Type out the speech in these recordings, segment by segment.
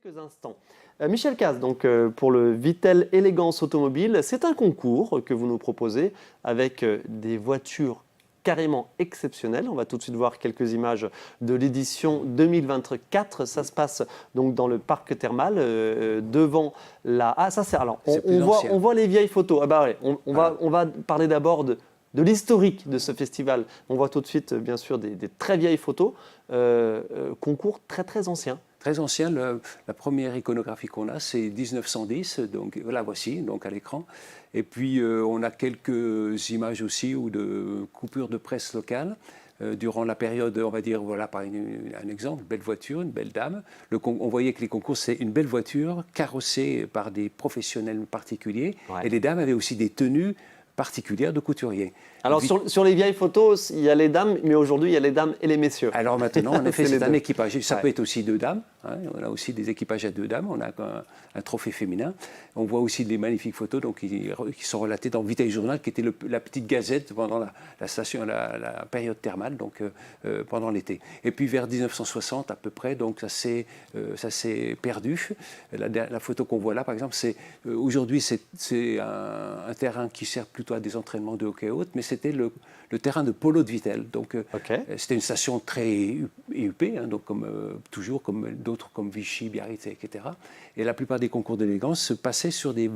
Quelques instants. Michel Cazes, donc pour le Vitel Élégance Automobile, c'est un concours que vous nous proposez avec des voitures carrément exceptionnelles. On va tout de suite voir quelques images de l'édition 2024. Ça se passe donc dans le parc thermal, devant la... Ah, ça c'est... Alors, on voit les vieilles photos. Ah bah ouais, on va parler d'abord de l'historique de ce festival. On voit tout de suite, bien sûr, des très vieilles photos. Concours très très ancien. Très ancien, la première iconographie qu'on a, c'est 1910, donc la voici, donc à l'écran. Et puis on a quelques images aussi ou de coupures de presse locale durant la période, on va dire, voilà par un exemple, belle voiture, une belle dame. On voyait que les concours, c'est une belle voiture carrossée par des professionnels particuliers. Ouais. Et les dames avaient aussi des tenues particulière de couturier. Alors sur les vieilles photos, il y a les dames, mais aujourd'hui il y a les dames et les messieurs. Alors maintenant, en effet, c'est un équipage. Ça peut être aussi deux dames. Hein. On a aussi des équipages à deux dames. On a un trophée féminin. On voit aussi des magnifiques photos donc, qui sont relatées dans Vitel Journal, qui était la petite gazette pendant la période thermale, donc pendant l'été. Et puis vers 1960 à peu près, donc ça s'est perdu. La photo qu'on voit là, par exemple, aujourd'hui c'est un terrain qui sert plutôt à des entraînements de hockey haute, mais c'était le terrain de polo de Vitel. Donc, c'était une station très huppée, hein, donc toujours comme d'autres comme Vichy, Biarritz, etc. Et la plupart des concours d'élégance se passaient sur des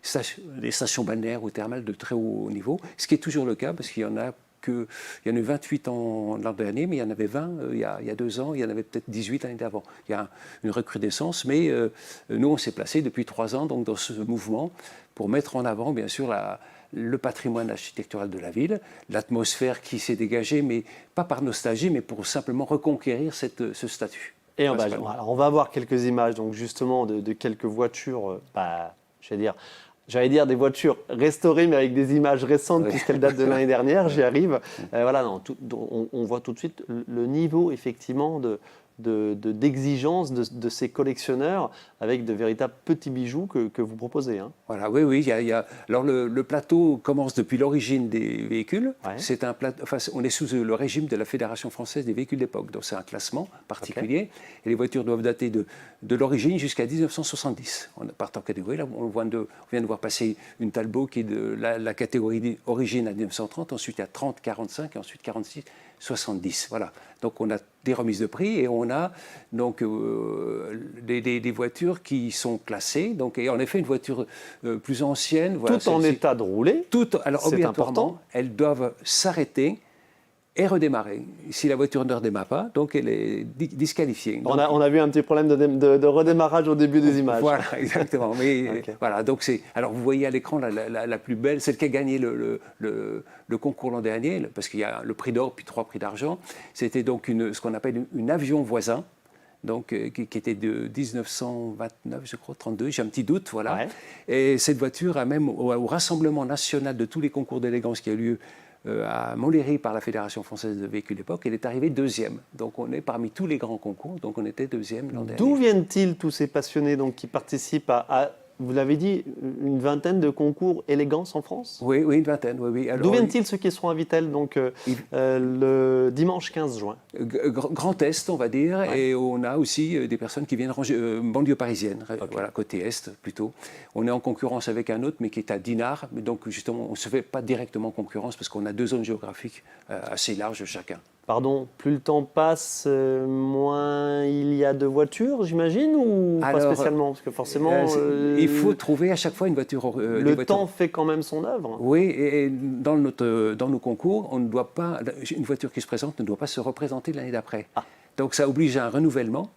stations balnéaires ou thermales de très haut niveau, ce qui est toujours le cas parce qu'il y en a il y en a eu 28 l'an dernier, mais il y en avait 20 il y a 2 ans, il y en avait peut-être 18 l'année d'avant. Il y a une recrudescence, mais nous, on s'est placé depuis 3 ans donc, dans ce mouvement pour mettre en avant, bien sûr, le patrimoine architectural de la ville, l'atmosphère qui s'est dégagée, mais pas par nostalgie, mais pour simplement reconquérir ce statut. Et on va avoir quelques images donc justement de quelques voitures, j'allais dire des voitures restaurées, mais avec des images récentes, puisqu'elles datent de l'année dernière, j'y arrive. Voilà, on voit tout de suite le niveau, effectivement, d'exigence de ces collectionneurs avec de véritables petits bijoux que vous proposez. Hein. Voilà, oui. Alors le plateau commence depuis l'origine des véhicules. Ouais. On est sous le régime de la Fédération française des véhicules d'époque. Donc c'est un classement particulier. Et les voitures doivent dater de l'origine jusqu'à 1970. On part en catégorie. Là, on vient de voir passer une Talbot qui est de la catégorie origine à 1930, ensuite à 30, 45 et ensuite 46. 70, voilà. Donc on a des remises de prix et on a donc des voitures qui sont classées. Donc et en effet une voiture plus ancienne, voilà, tout en état de rouler. Alors obligatoirement, elles doivent s'arrêter et redémarrer. Si la voiture ne redémarre pas, donc elle est disqualifiée. Donc, on a vu un petit problème de redémarrage au début des images. Voilà, exactement. Mais voilà, donc alors vous voyez à l'écran la plus belle, celle qui a gagné le concours l'an dernier, parce qu'il y a le prix d'or puis 3 prix d'argent. C'était donc ce qu'on appelle une avion voisin. Donc, qui était de 1929, je crois, 32, j'ai un petit doute, voilà. Ouais. Et cette voiture a même, au rassemblement national de tous les concours d'élégance qui a eu lieu à Montlhéry par la Fédération française de véhicules d'époque, elle est arrivée 2e. Donc on est parmi tous les grands concours, donc on était 2e l'an dernier. D'où viennent-ils tous ces passionnés donc, qui participent à vous l'avez dit, une vingtaine de concours élégance en France? Oui, une vingtaine, oui. D'où viennent-ils ceux qui seront à Vitel donc, le dimanche 15 juin? Grand Est, on va dire, ouais. Et on a aussi des personnes qui viennent banlieue parisienne, voilà, côté Est plutôt. On est en concurrence avec un autre, mais qui est à Dinard, mais donc justement, on ne se fait pas directement concurrence parce qu'on a 2 zones géographiques assez larges chacun. Pardon, plus le temps passe, moins il y a de voitures, j'imagine, ou pas spécialement? Parce que forcément, il faut trouver à chaque fois une voiture. Le temps fait quand même son œuvre. Oui, et dans nos concours, on ne doit pas, une voiture qui se présente ne doit pas se représenter l'année d'après. Ah. Donc ça oblige à un renouvellement.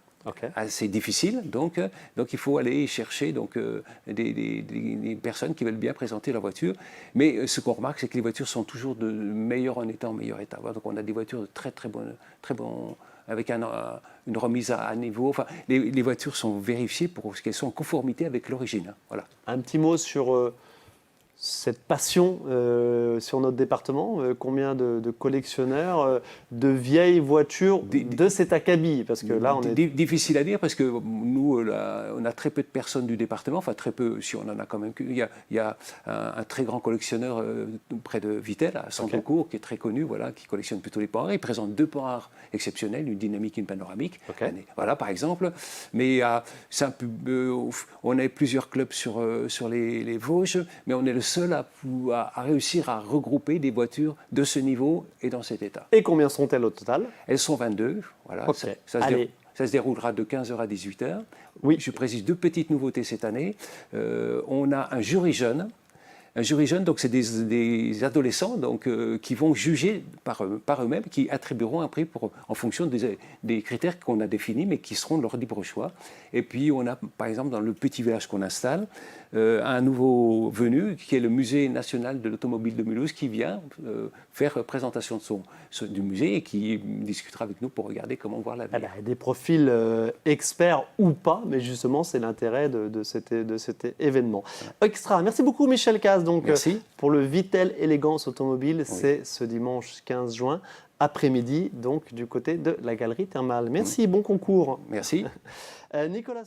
C'est difficile, donc il faut aller chercher des personnes qui veulent bien présenter leur voiture. Mais ce qu'on remarque, c'est que les voitures sont toujours de meilleur en état. Donc on a des voitures de très bonnes, avec une remise à niveau. Enfin, les voitures sont vérifiées pour ce qu'elles sont en conformité avec l'origine. Voilà. Un petit mot sur cette passion sur notre département? Combien de collectionneurs de vieilles voitures de cet acabit? Parce que là, on est... Difficile à dire parce que nous, là, on a très peu de personnes du département, enfin très peu, si on en a quand même. Il y a un très grand collectionneur près de Vittel, à Centrecourt, qui est très connu, voilà, qui collectionne plutôt les points rares. Il présente 2 points rares exceptionnels, une dynamique et une panoramique. Voilà, par exemple. Mais on a plusieurs clubs sur les Vosges, mais on est le seul à réussir à regrouper des voitures de ce niveau et dans cet état. Et combien sont-elles au total? Elles sont 22. Voilà, ça se déroulera de 15h à 18h. Oui. Je précise 2 petites nouveautés cette année. On a un jury jeune. Un jury jeune, donc c'est des adolescents donc, qui vont juger par eux-mêmes, qui attribueront un prix en fonction des critères qu'on a définis, mais qui seront de leur libre choix. Et puis on a, par exemple, dans le petit village qu'on installe, un nouveau venu, qui est le Musée national de l'automobile de Mulhouse, qui vient faire présentation du musée et qui discutera avec nous pour regarder comment voir l'avenir. Des profils experts ou pas, mais justement, c'est l'intérêt de cet événement. Extra. Merci beaucoup, Michel Cazes. Donc, merci. Pour le Vittel Élégance Automobile, c'est ce dimanche 15 juin, après-midi, donc du côté de la Galerie Thermale. Merci, bon concours. Merci. Nicolas.